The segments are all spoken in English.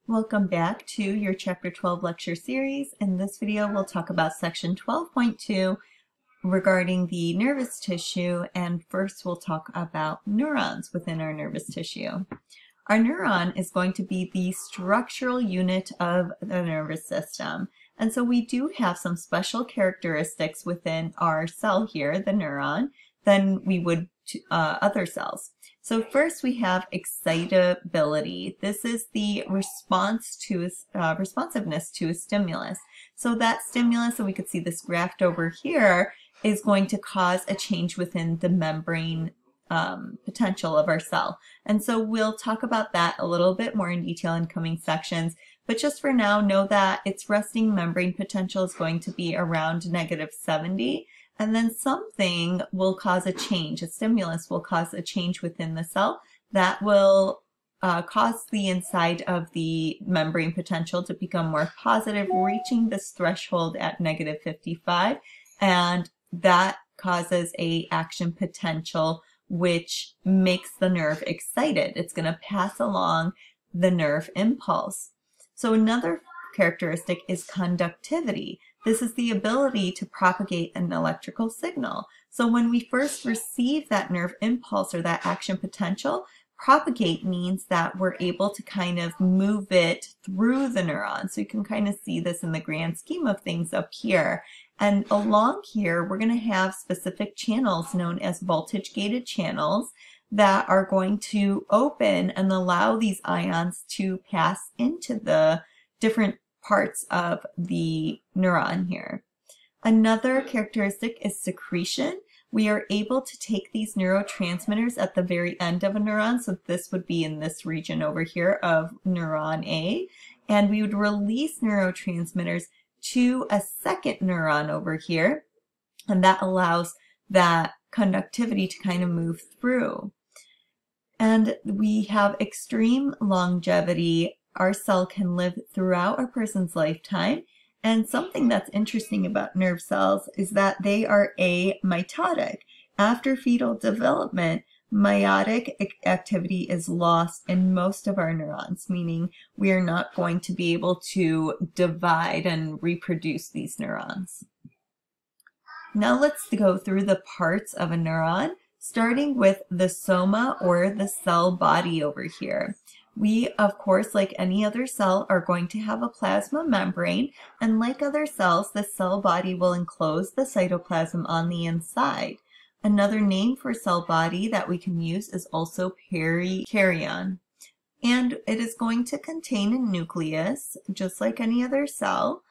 Welcome back to your Chapter 12 lecture series. In this video, we'll talk about Section 12.2 regarding the nervous tissue, and first we'll talk about neurons within our nervous tissue. Our neuron is going to be the structural unit of the nervous system, and so we do have some special characteristics within our cell here, the neuron, than we would to other cells. So first we have excitability. This is the response to responsiveness to a stimulus. So that stimulus, and we could see this graphed over here, is going to cause a change within the membrane potential of our cell. And so we'll talk about that a little bit more in detail in coming sections. But just for now, know that its resting membrane potential is going to be around -70. And then something will cause a change. A stimulus will cause a change within the cell that will cause the inside of the membrane potential to become more positive, reaching this threshold at -55. And that causes a action potential, which makes the nerve excited. It's going to pass along the nerve impulse. So another characteristic is conductivity. This is the ability to propagate an electrical signal. So when we first receive that nerve impulse or that action potential, propagate means that we're able to kind of move it through the neuron. So you can kind of see this in the grand scheme of things up here. And along here, we're going to have specific channels known as voltage-gated channels that are going to open and allow these ions to pass into the different parts of the neuron here. Another characteristic is secretion. We are able to take these neurotransmitters at the very end of a neuron, so this would be in this region over here of neuron A, and we would release neurotransmitters to a second neuron over here, and that allows that conductivity to kind of move through. And we have extreme longevity. Our cell can live throughout a person's lifetime. And something that's interesting about nerve cells is that they are amitotic. After fetal development, meiotic activity is lost in most of our neurons, meaning we are not going to be able to divide and reproduce these neurons. Now let's go through the parts of a neuron, starting with the soma, or the cell body over here. We, of course, like any other cell, are going to have a plasma membrane, and like other cells, the cell body will enclose the cytoplasm on the inside. Another name for cell body that we can use is also perikaryon, and it is going to contain a nucleus, just like any other cell.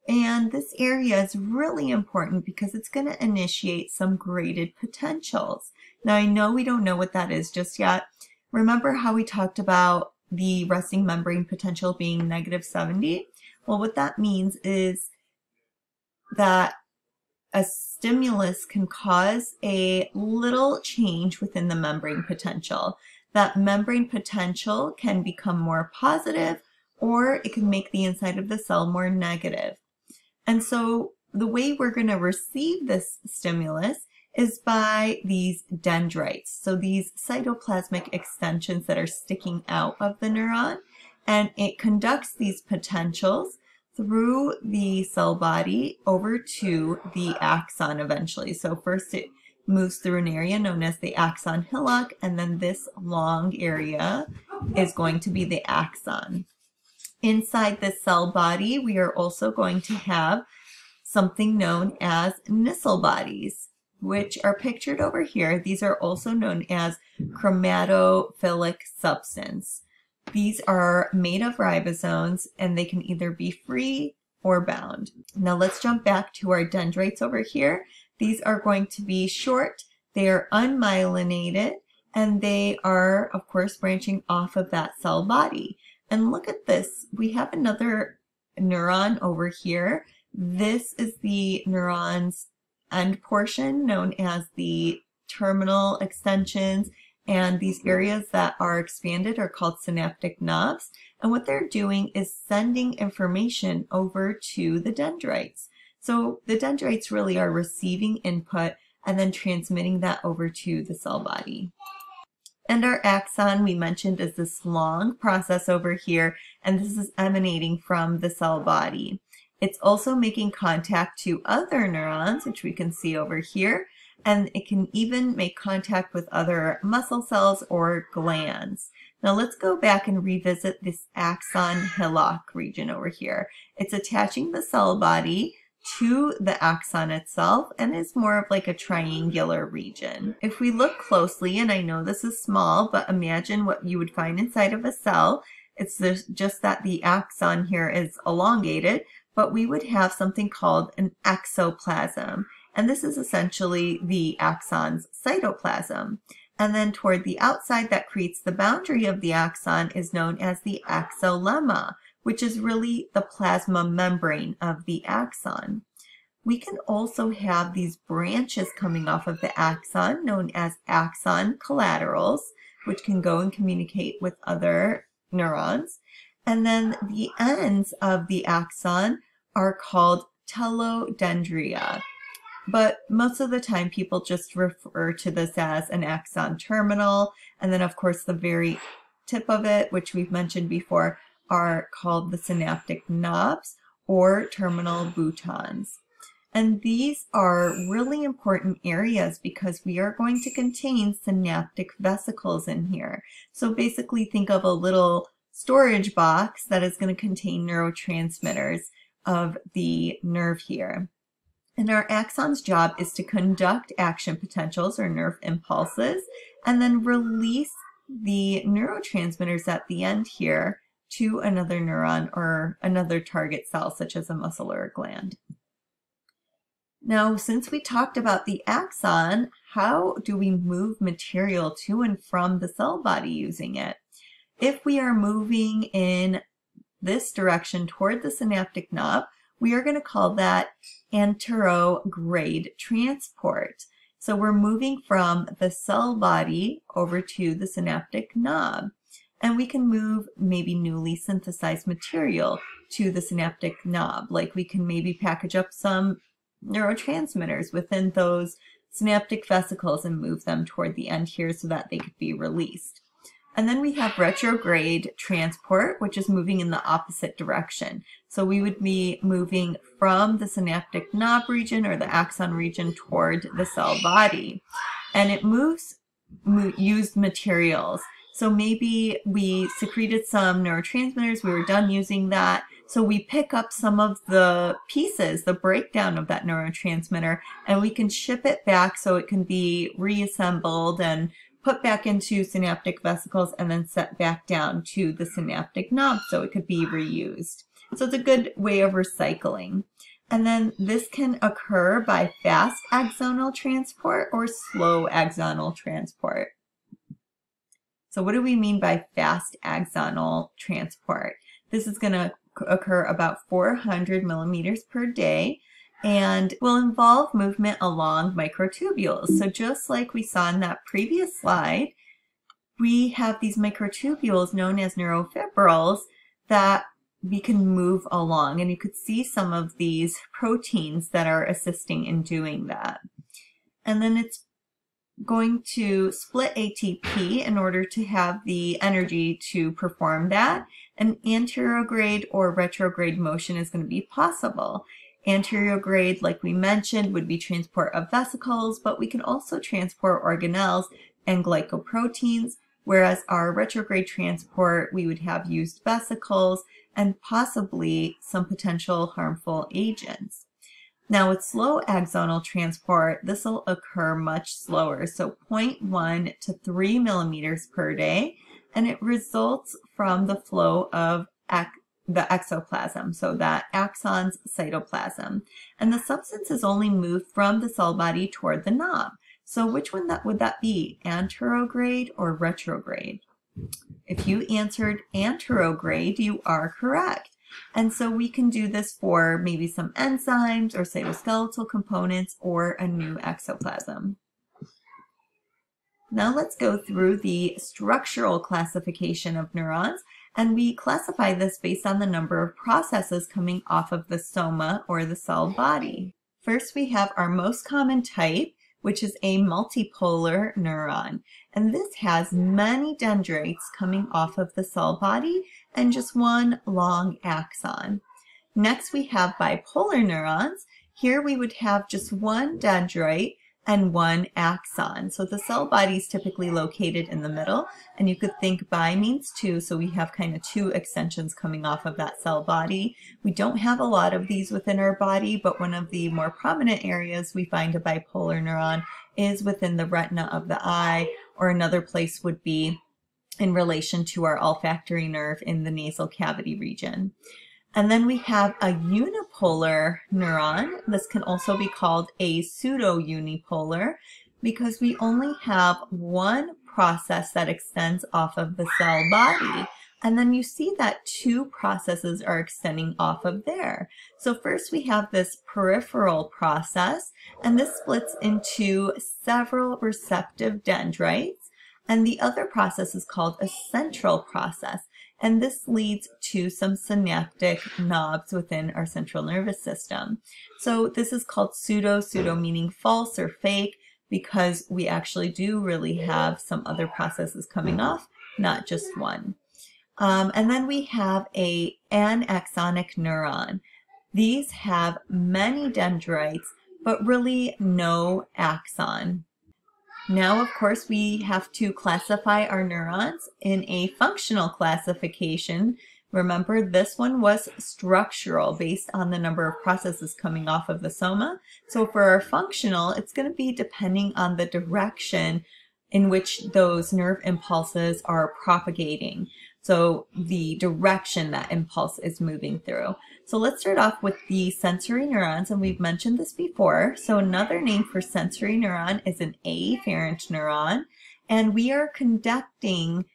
And this area is really important because it's going to initiate some graded potentials. Now, I know we don't know what that is just yet. Remember how we talked about the resting membrane potential being -70? Well, what that means is that a stimulus can cause a little change within the membrane potential. That membrane potential can become more positive, or it can make the inside of the cell more negative. And so the way we're going to receive this stimulus is by these dendrites. So these cytoplasmic extensions that are sticking out of the neuron, and it conducts these potentials through the cell body over to the axon eventually. So first it moves through an area known as the axon hillock, and then this long area is going to be the axon. Inside the cell body, we are also going to have something known as Nissl bodies, which are pictured over here. These are also known as chromatophilic substance. These are made of ribosomes, and they can either be free or bound. Now let's jump back to our dendrites over here. These are going to be short, they are unmyelinated, and they are, of course, branching off of that cell body. And look at this, we have another neuron over here. This is the neuron's end portion, known as the terminal extensions, and these areas that are expanded are called synaptic knobs. And what they're doing is sending information over to the dendrites. So the dendrites really are receiving input and then transmitting that over to the cell body. And our axon, we mentioned, is this long process over here, and this is emanating from the cell body. It's also making contact to other neurons, which we can see over here, and it can even make contact with other muscle cells or glands. Now let's go back and revisit this axon hillock region over here. It's attaching the cell body to the axon itself and is more of like a triangular region. If we look closely, and I know this is small, but imagine what you would find inside of a cell. It's just that the axon here is elongated, but we would have something called an exoplasm. And this is essentially the axon's cytoplasm. And then toward the outside that creates the boundary of the axon is known as the axolemma, which is really the plasma membrane of the axon. We can also have these branches coming off of the axon known as axon collaterals, which can go and communicate with other neurons. And then the ends of the axon are called telodendria. But most of the time people just refer to this as an axon terminal. And then of course the very tip of it, which we've mentioned before, are called the synaptic knobs or terminal boutons. And these are really important areas because we are going to contain synaptic vesicles in here. So basically think of a little storage box that is going to contain neurotransmitters of the nerve here. And our axon's job is to conduct action potentials or nerve impulses and then release the neurotransmitters at the end here to another neuron or another target cell, such as a muscle or a gland. Now, since we talked about the axon, how do we move material to and from the cell body using it? If we are moving in this direction toward the synaptic knob, we are going to call that anterograde transport. So we're moving from the cell body over to the synaptic knob. And we can move maybe newly synthesized material to the synaptic knob. Like we can maybe package up some neurotransmitters within those synaptic vesicles and move them toward the end here so that they could be released. And then we have retrograde transport, which is moving in the opposite direction. So we would be moving from the synaptic knob region or the axon region toward the cell body. And it moves used materials. So maybe we secreted some neurotransmitters, we were done using that. So we pick up some of the pieces, the breakdown of that neurotransmitter, and we can ship it back so it can be reassembled and put back into synaptic vesicles and then set back down to the synaptic knob so it could be reused. So it's a good way of recycling. And then this can occur by fast axonal transport or slow axonal transport. So what do we mean by fast axonal transport? This is going to occur about 400 millimeters per day and will involve movement along microtubules. So just like we saw in that previous slide, we have these microtubules known as neurofibrils that we can move along. And you could see some of these proteins that are assisting in doing that. And then it's going to split ATP in order to have the energy to perform that. And anterograde or retrograde motion is going to be possible. Anterograde, like we mentioned, would be transport of vesicles, but we can also transport organelles and glycoproteins, whereas our retrograde transport, we would have used vesicles and possibly some potential harmful agents. Now with slow axonal transport, this will occur much slower, so 0.1 to 3 millimeters per day, and it results from the flow of the exoplasm, so that axon's cytoplasm. And the substance is only moved from the cell body toward the knob. So which one would that be, anterograde or retrograde? If you answered anterograde, you are correct. And so we can do this for maybe some enzymes or cytoskeletal components or a new exoplasm. Now let's go through the structural classification of neurons, and we classify this based on the number of processes coming off of the soma or the cell body. First, we have our most common type, which is a multipolar neuron. And this has many dendrites coming off of the cell body and just one long axon. Next, we have bipolar neurons. Here we would have just one dendrite and one axon. So the cell body is typically located in the middle, and you could think bi means two, so we have kind of two extensions coming off of that cell body. We don't have a lot of these within our body, but one of the more prominent areas we find a bipolar neuron is within the retina of the eye, or another place would be in relation to our olfactory nerve in the nasal cavity region. And then we have a unipolar neuron. This can also be called a pseudo-unipolar because we only have one process that extends off of the cell body. And then you see that two processes are extending off of there. So first we have this peripheral process, and this splits into several receptive dendrites. And the other process is called a central process. And this leads to some synaptic knobs within our central nervous system. So this is called pseudo meaning false or fake, because we actually do really have some other processes coming off, not just one. And then we have an axonic neuron. These have many dendrites, but really no axon. Now, of course, we have to classify our neurons in a functional classification. Remember, this one was structural based on the number of processes coming off of the soma. So for our functional, it's going to be depending on the direction in which those nerve impulses are propagating. So the direction that impulse is moving through. So let's start off with the sensory neurons, and we've mentioned this before. So another name for sensory neuron is an afferent neuron, and we are conducting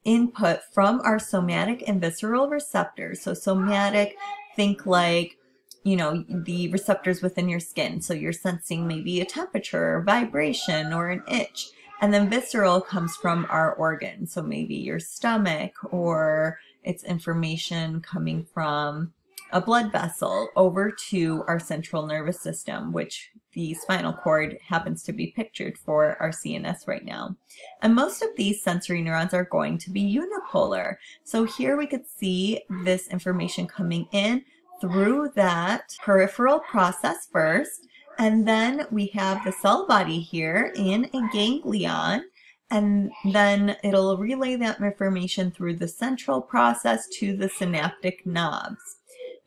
input from our somatic and visceral receptors. So somatic, think like, you know, the receptors within your skin. So you're sensing maybe a temperature, or vibration, or an itch. And then visceral comes from our organs. So maybe your stomach, or it's information coming from a blood vessel over to our central nervous system, which the spinal cord happens to be pictured for our CNS right now. And most of these sensory neurons are going to be unipolar. So here we could see this information coming in through that peripheral process first, and then we have the cell body here in a ganglion, and then it'll relay that information through the central process to the synaptic knobs.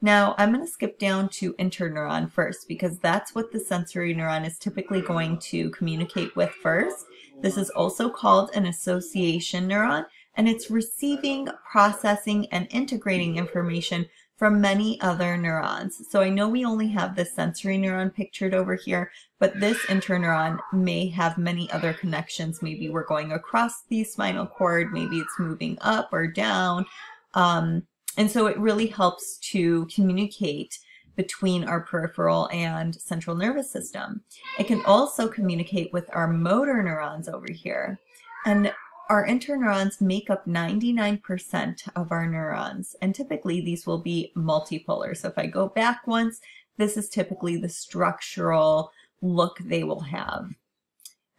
Now, I'm going to skip down to interneuron first because that's what the sensory neuron is typically going to communicate with first. This is also called an association neuron, and it's receiving, processing, and integrating information from many other neurons. So I know we only have the sensory neuron pictured over here, but this interneuron may have many other connections. Maybe we're going across the spinal cord, maybe it's moving up or down. And so it really helps to communicate between our peripheral and central nervous system. It can also communicate with our motor neurons over here. And our interneurons make up 99% of our neurons, and typically these will be multipolar. So if I go back once, this is typically the structural look they will have.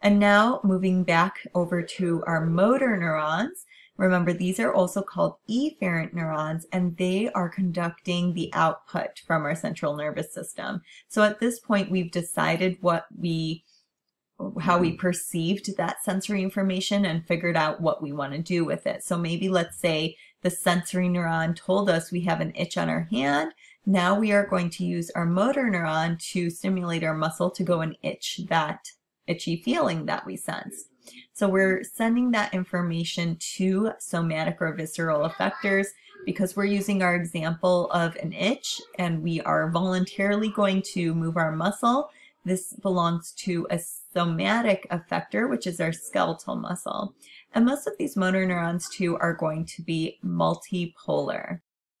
And now moving back over to our motor neurons, remember these are also called efferent neurons, and they are conducting the output from our central nervous system. So at this point we've decided how we perceived that sensory information and figured out what we want to do with it. So maybe let's say the sensory neuron told us we have an itch on our hand. Now we are going to use our motor neuron to stimulate our muscle to go and itch that itchy feeling that we sense. So we're sending that information to somatic or visceral effectors because we're using our example of an itch and we are voluntarily going to move our muscle. This belongs to a somatic effector, which is our skeletal muscle. And most of these motor neurons too are going to be multipolar.